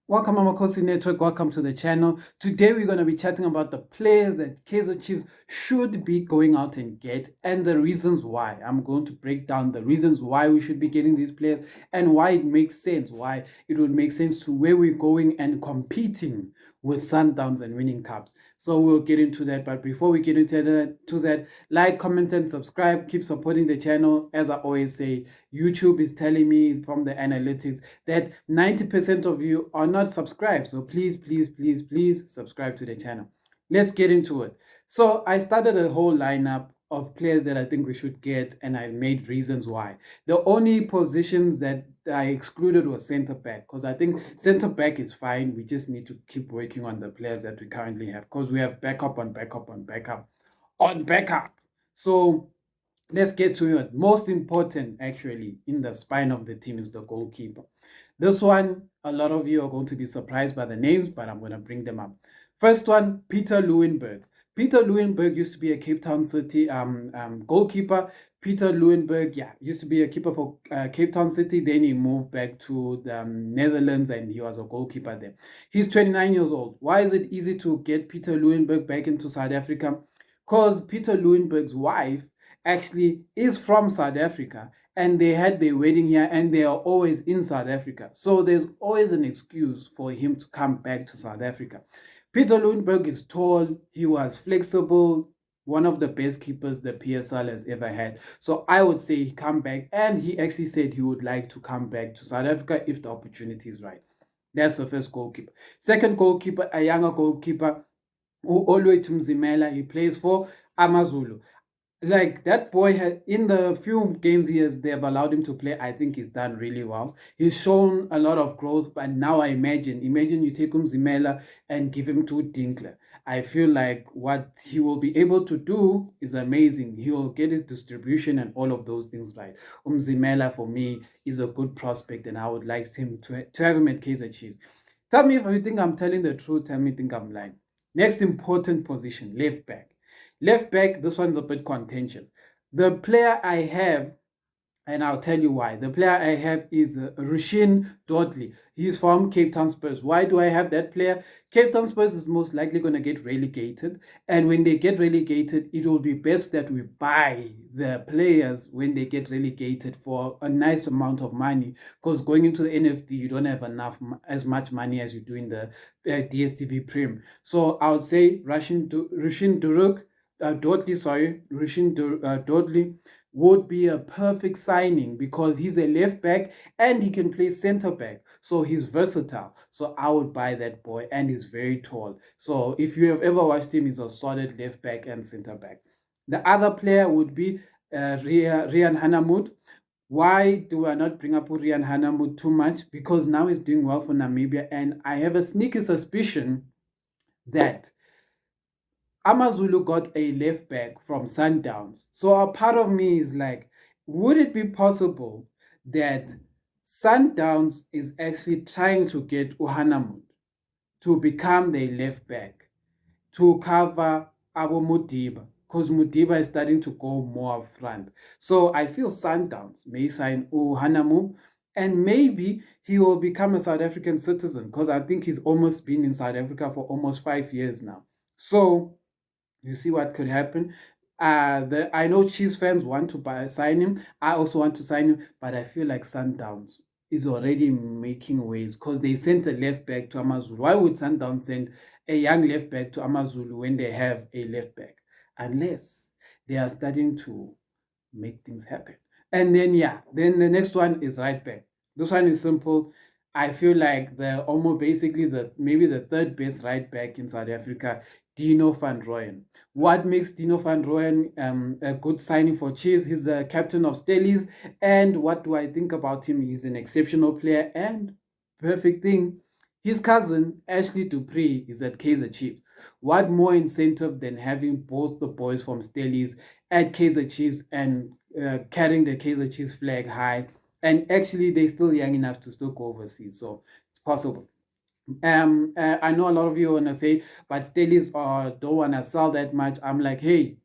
Welcome Amakhosi Network, welcome to the channel. Today we're going to be chatting about the players that Kaizer Chiefs should be going out and get and the reasons why. I'm going to break down the reasons why we should be getting these players and why it makes sense, why it would make sense to where we're going and competing with Sundowns and winning cups. So we'll get into that. But before we get into that, like, comment, and subscribe. Keep supporting the channel. As I always say, YouTube is telling me from the analytics that 90% of you are not subscribed. So please subscribe to the channel. Let's get into it. So I started a whole lineup of players that I think we should get, and I made reasons why. The only positions that I excluded was center back, because I think center back is fine. We just need to keep working on the players that we currently have, because we have backup on backup on backup on backup. So let's get to it. Most important, actually, in the spine of the team is the goalkeeper. This one, a lot of you are going to be surprised by the names, but I'm going to bring them up. First one, Peter Lewinberg. Peter Lewinberg used to be a Cape Town City goalkeeper. Peter Lewinberg, used to be a keeper for Cape Town City. Then he moved back to the Netherlands and he was a goalkeeper there. He's 29 years old. Why is it easy to get Peter Lewinberg back into South Africa? Because Peter Lewinberg's wife actually is from South Africa and they had their wedding here and they are always in South Africa. So there's always an excuse for him to come back to South Africa. Peter Lundberg is tall, he was flexible, one of the best keepers the PSL has ever had. So I would say he come back, and he actually said he would like to come back to South Africa if the opportunity is right. That's the first goalkeeper. Second goalkeeper, a younger goalkeeper, Oluwethu Mzimela. He plays for AmaZulu. Like, that boy had, in the few games they have allowed him to play, I think he's done really well. He's shown a lot of growth, but now I imagine you take Zimela and give him to Dinkler. I feel like what he will be able to do is amazing. He will get his distribution and all of those things right. Zimela, for me, is a good prospect, and I would like him to have him at Kaizer Chiefs. Tell me if you think I'm telling the truth. Tell me if you think I'm lying. Next important position, left back. Left back, this one's a bit contentious. The player I have, and I'll tell you why. The player I have is Rushin Dodley. He's from Cape Town Spurs. Why do I have that player? Cape Town Spurs is most likely going to get relegated. And when they get relegated, it will be best that we buy the players when they get relegated for a nice amount of money. Because going into the NFT, you don't have as much money as you do in the DSTV Prem. So I would say Rushin Dodley would be a perfect signing because he's a left back and he can play center back. So he's versatile. So I would buy that boy, and he's very tall. So if you have ever watched him, he's a solid left back and center back. The other player would be Rian Hanamud. Why do I not bring up Rian Hanamud too much? Because now he's doing well for Namibia, and I have a sneaky suspicion that AmaZulu got a left back from Sundowns. So a part of me is like, would it be possible that Sundowns is actually trying to get Uhanamud to become their left back to cover Abu Mudiba? Because Mudiba is starting to go more up front. So I feel Sundowns may sign Uhanamu, and maybe he will become a South African citizen, because I think he's almost been in South Africa for almost 5 years now. So you see what could happen. I know Chiefs fans want to sign him. I also want to sign him, but I feel like Sundowns is already making waves because they sent a left back to AmaZulu. Why would Sundowns send a young left back to AmaZulu when they have a left back? Unless they are starting to make things happen. And then then the next one is right back. This one is simple. I feel like they're almost basically maybe the third best right back in South Africa, Dino van Rooyen. What makes Dino van Rooyen a good signing for Chiefs? He's the captain of Stellies. And what do I think about him? He's an exceptional player, and perfect thing, his cousin, Ashley Dupree, is at Kaizer Chiefs. What more incentive than having both the boys from Stellies at Kaizer Chiefs and carrying the Kaizer Chiefs flag high? And actually, they're still young enough to still go overseas, so it's possible. I know a lot of you want to say, but Stellies don't want to sell that much. I'm like, hey,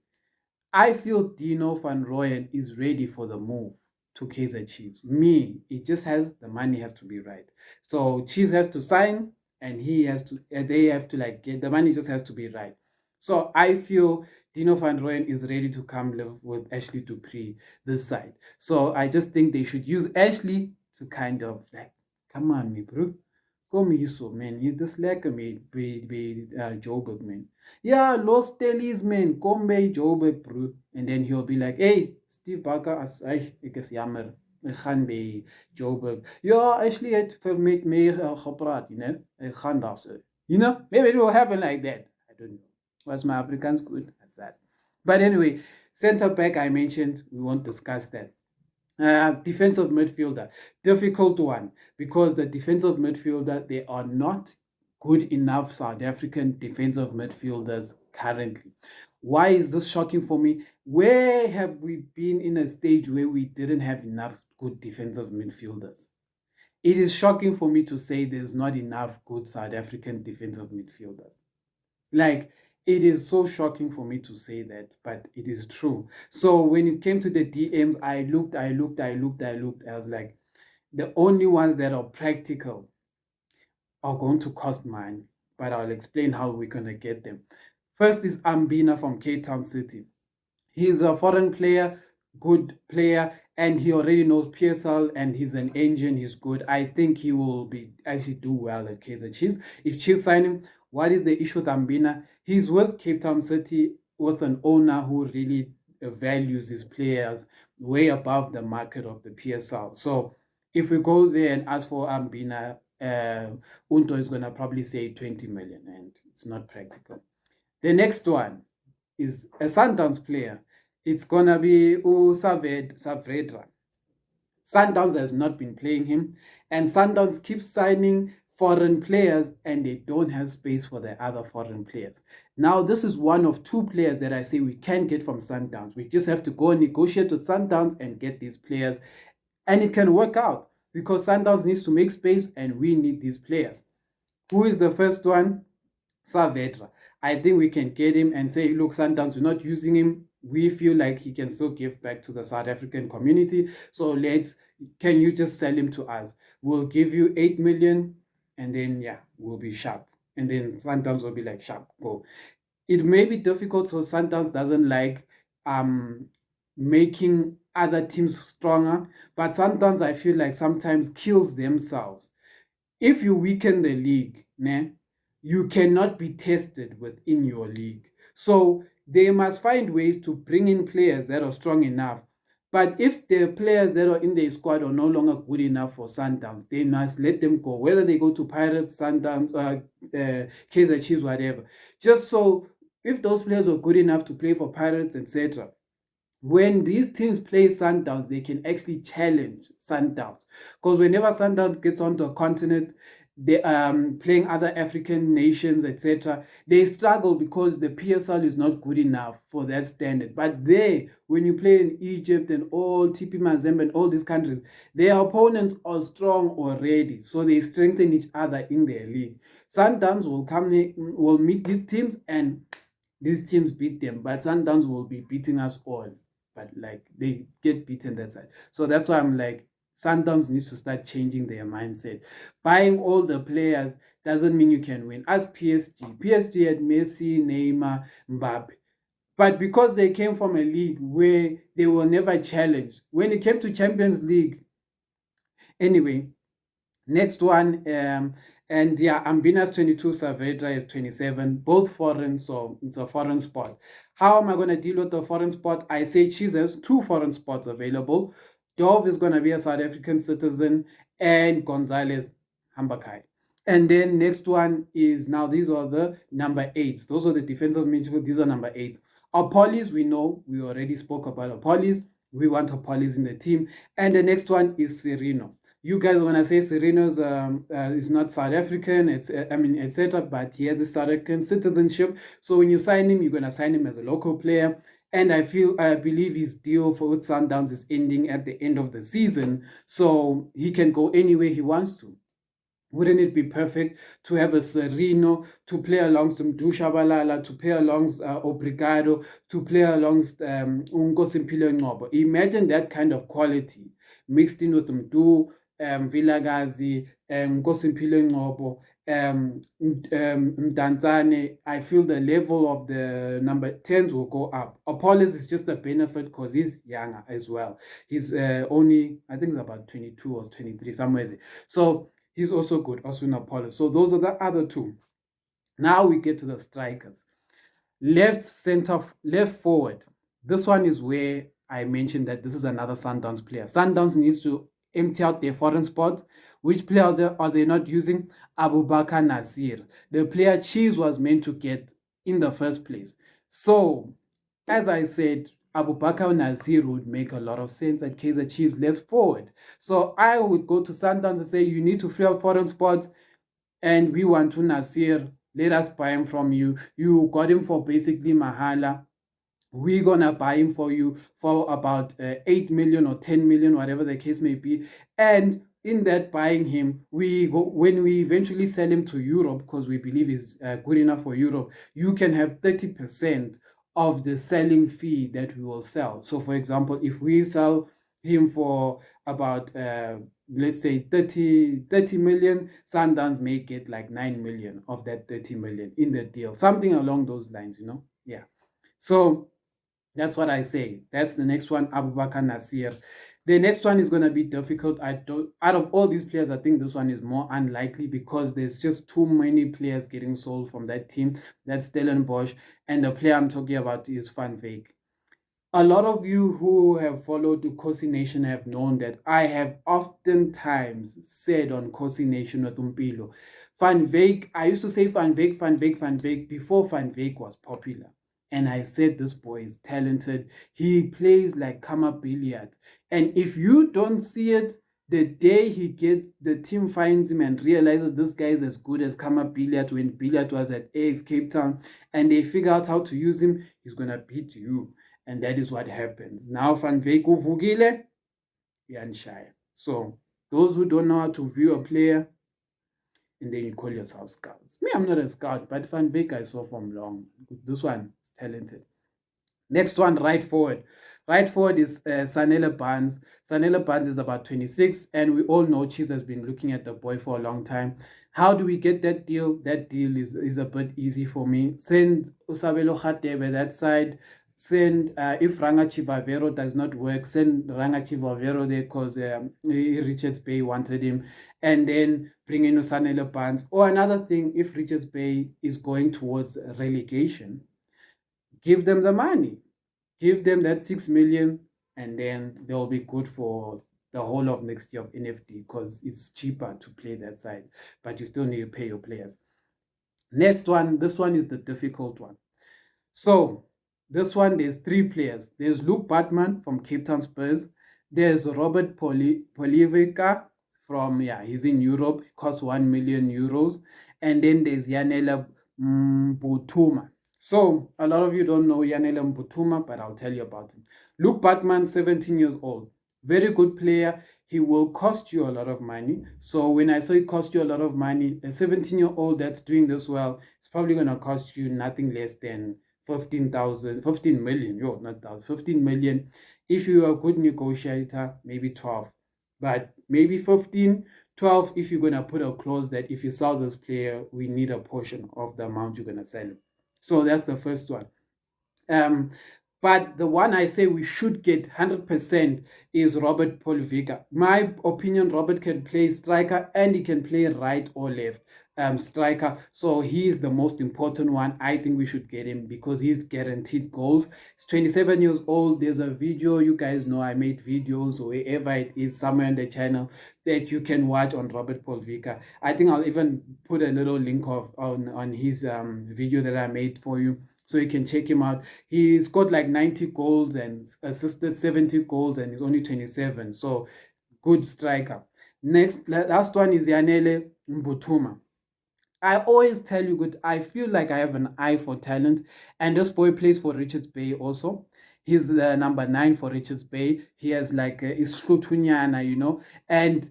I feel Dino van Rooyen is ready for the move. to Kaizer Chiefs. Me, it just has the money has to be right. So Chiefs has to sign, and he has to. They have to like get the money. Just has to be right. So I feel Dino van Rooyen is ready to come live with Ashley Dupree this side. So I just think they should use Ashley to kind of like, come on, me bro. Kom hierso, man. Hier dis lekker by Joburg, man. Yeah, Los Stellies, man. Kom by Joburg, bro. And then he'll be like, hey, Steve Barker, ek is jammer. Ek gaan by Joburg. Ja, Ashley het vir met my gepraat, you know. Ek gaan daar so. You know, maybe it will happen like that. I don't know. Was my Afrikaans good? That's that. But anyway, center back, I mentioned, we won't discuss that. Defensive midfielder, difficult one, because the defensive midfielder, they are not good enough South African defensive midfielders currently. Why is this shocking for me? Where have we been in a stage where we didn't have enough good defensive midfielders? It is shocking for me to say there's not enough good South African defensive midfielders. Like, it is so shocking for me to say that, but it is true. So when it came to the DMs, I looked. I was like, the only ones that are practical are going to cost money, but I'll explain how we're going to get them. First is Ambina from Cape Town City. He's a foreign player, good player, and he already knows PSL, and he's an engine. He's good. I think he will actually do well at Kaizer Chiefs. If Chiefs sign him, what is the issue with Ambina? He's with Cape Town City with an owner who really values his players way above the market of the PSL. So if we go there and ask for Ambina, Unto is going to probably say 20 million, and it's not practical. The next one is a Sundowns player. It's going to be Saavedra. Sundowns has not been playing him, and Sundowns keeps signing foreign players, and they don't have space for the other foreign players. Now, this is one of two players that I say we can get from Sundowns. We just have to go and negotiate with Sundowns and get these players, and it can work out because Sundowns needs to make space, and we need these players. Who is the first one? Saavedra. I think we can get him and say, look, Sundowns, we're not using him. We feel like he can still give back to the South African community. So can you just sell him to us? We'll give you 8 million, and then, yeah, we'll be sharp. And then Sundowns will be like, sharp, go. It may be difficult, so Sundowns doesn't like making other teams stronger, but Sundowns, I feel like, sometimes kills themselves. If you weaken the league, you cannot be tested within your league. So they must find ways to bring in players that are strong enough. But if the players that are in their squad are no longer good enough for Sundowns, they must let them go, whether they go to Pirates, Sundowns, Kaizer Chiefs, whatever. Just so if those players are good enough to play for Pirates, etc., when these teams play Sundowns, they can actually challenge Sundowns. Because whenever Sundowns gets onto a continent, they playing other African nations, etc., they struggle because the PSL is not good enough for that standard. But when you play in Egypt and all TP Mazembe and all these countries, their opponents are strong already, so they strengthen each other in their league. Sundowns will meet these teams, and these teams beat them, but Sundowns will be beating us all. But like they get beaten that side. So that's why I'm like, Sundowns needs to start changing their mindset. Buying all the players doesn't mean you can win. As PSG had Messi, Neymar, Mbappe. But because they came from a league where they were never challenged, when it came to Champions League, anyway, next one, and yeah, Ambina's 22, Saavedra is 27, both foreign, so it's a foreign spot. How am I going to deal with the foreign spot? I say Chiefs has 2 foreign spots available. Dove is going to be a South African citizen, and Gonzalez Hambakai. And then next one is, now these are the number 8s. Those are the defensive midfield. These are number 8. Apollos, we know, we already spoke about Apollos. We want Apollos in the team. And the next one is Sereno. You guys, when I say Sereno's is not South African, etc., but he has a South African citizenship. So when you sign him, you're going to sign him as a local player. And I believe his deal for Sundowns is ending at the end of the season, so he can go anywhere he wants to. Wouldn't it be perfect to have a Sereno to play alongside Dushabalala, to play alongside Obrigado, to play alongside Unko Simpilo Ngobo? Imagine that kind of quality. mixed in with Mdu, Vilagazi, Nkosimpilo Ngcobo, Mdantsane. I feel the level of the number 10s will go up. Apollos is just a benefit because he's younger as well. He's only, I think it's about 22 or 23, somewhere there. So he's also good, also in Apollo. So those are the other two. Now we get to the strikers. Left center, left forward. This one is where I mentioned that this is another Sundowns player. Sundowns needs to empty out their foreign spot. Which player are they not using? Abubakar Nasir. The player Chiefs was meant to get in the first place. So, as I said, Abubakar Nasir would make a lot of sense at Kaizer Chiefs left forward. So I would go to Sundowns and say, you need to free up foreign spots, and we want to Nasir. Let us buy him from you. You got him for basically Mahala. We're gonna buy him for you for about 8 million or 10 million, whatever the case may be. And in that buying him, when we eventually sell him to Europe, because we believe he's good enough for Europe, you can have 30% of the selling fee that we will sell. So for example, if we sell him for about let's say 30 million, Sundowns may get like 9 million of that 30 million in the deal, something along those lines, yeah. So that's what I say. That's the next one, Abubakar Nasir. The next one is going to be difficult. Out of all these players, I think this one is more unlikely because there's just too many players getting sold from that team. That's Stellenbosch, and the player I'm talking about is Van Wyk. A lot of you who have followed the Kosi Nation have known that I have oftentimes said on Kosi Nation with Umpilo, Van Wyk, I used to say Van Wyk before Van Wyk was popular. And I said this boy is talented. He plays like Kama Billiard. And if you don't see it, the day the team finds him and realizes this guy is as good as Kama Billiard when Billiard was at AX Cape Town, and they figure out how to use him, he's going to beat you. And that is what happens. Now Van Wyk uvukile, uyanishaya. So those who don't know how to view a player, and then you call yourself scouts. Me, I'm not a scout, but Van Wyk I saw from long. This one is talented. Next one, right forward. Right forward is Sanele Barnes. Sanele Barnes is about 26, and we all know Chiefs has been looking at the boy for a long time. How do we get that deal? That deal is a bit easy for me. Send Usabelo Khatebe that side. Send if Ranga Chivavero does not work, send Ranga Chivavero there because Richards Bay wanted him, and then bring in Sanele Barnes. Or another thing, if Richards Bay is going towards relegation, give them the money, give them that 6 million, and then they'll be good for the whole of next year of NFD because it's cheaper to play that side, but you still need to pay your players. Next one, this one is the difficult one. So this one, there's 3 players. There's Luke Batman from Cape Town Spurs. There's Robert Polivica from, he's in Europe, costs 1 million euros. And then there's Yanela Mbutuma. So a lot of you don't know Yanela Mbutuma, but I'll tell you about him. Luke Batman, 17 years old. Very good player. He will cost you a lot of money. So when I say cost you a lot of money, a 17-year-old that's doing this well, it's probably going to cost you nothing less than 15 million, not 15 million. If you're a good negotiator, maybe 12, but maybe 15, 12 if you're going to put a clause that if you sell this player, we need a portion of the amount you're going to sell him. So that's the first one. But the one I say we should get 100% is Robert Polivica. My opinion, Robert can play striker and he can play right or left striker. So he's the most important one. I think we should get him because he's guaranteed goals. He's 27 years old. There's a video, you guys know I made videos or wherever it is, somewhere on the channel that you can watch on Robert Polivica. I think I'll even put a little link on his video that I made for you, so you can check him out. He's got like 90 goals and assisted 70 goals, and he's only 27. So good striker. Last one is Yanele Mbutuma. I always tell you, I feel like I have an eye for talent, and this boy plays for Richards Bay also. He's the number 9 for Richards Bay. He has like Islutunyana, and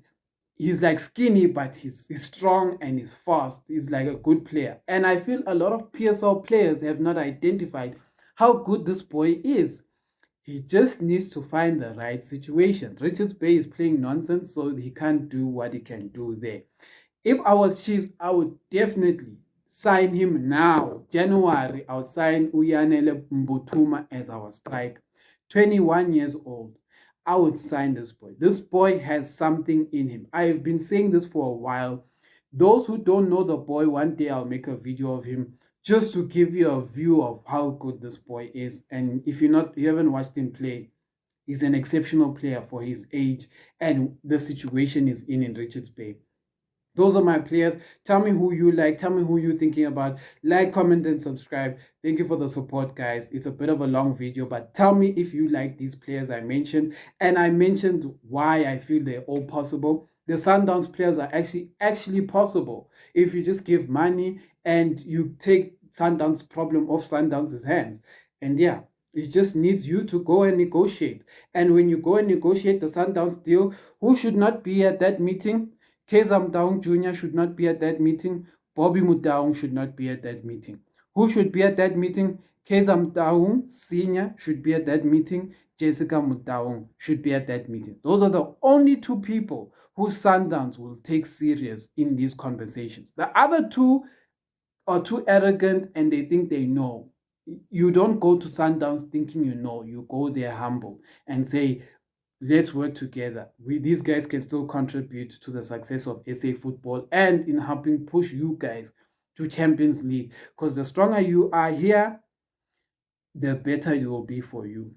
he's like skinny, but he's strong and he's fast. He's like a good player. And I feel a lot of PSL players have not identified how good this boy is. He just needs to find the right situation. Richards Bay is playing nonsense, so he can't do what he can do there. If I was Chiefs, I would definitely sign him now. January, I would sign Uyanele Mbutuma as our striker. 21 years old. I would sign this boy. This boy has something in him. I've been saying this for a while. Those who don't know the boy, one day I'll make a video of him just to give you a view of how good this boy is. And if you haven't watched him play, he's an exceptional player for his age and the situation is in Richards Bay. Those are my players. Tell me who you like. Tell me who you're thinking about. Like, comment, and subscribe. Thank you for the support, guys. It's a bit of a long video, but tell me if you like these players I mentioned. And I mentioned why I feel they're all possible. The Sundowns players are actually possible if you just give money and you take Sundowns' problem off Sundowns' hands. And yeah, it just needs you to go and negotiate. And when you go and negotiate the Sundowns deal, who should not be at that meeting? Keza Mdaung Jr. should not be at that meeting. Bobby Mudaung should not be at that meeting. Who should be at that meeting? Keza Mdaung Sr. should be at that meeting. Jessica Mudaung should be at that meeting. Those are the only two people who Sundowns will take serious in these conversations. The other two are too arrogant and they think they know. You don't go to Sundowns thinking you know. You go there humble and say, let's work together. These guys can still contribute to the success of SA football and in helping push you guys to Champions League. Because the stronger you are here, the better it will be for you.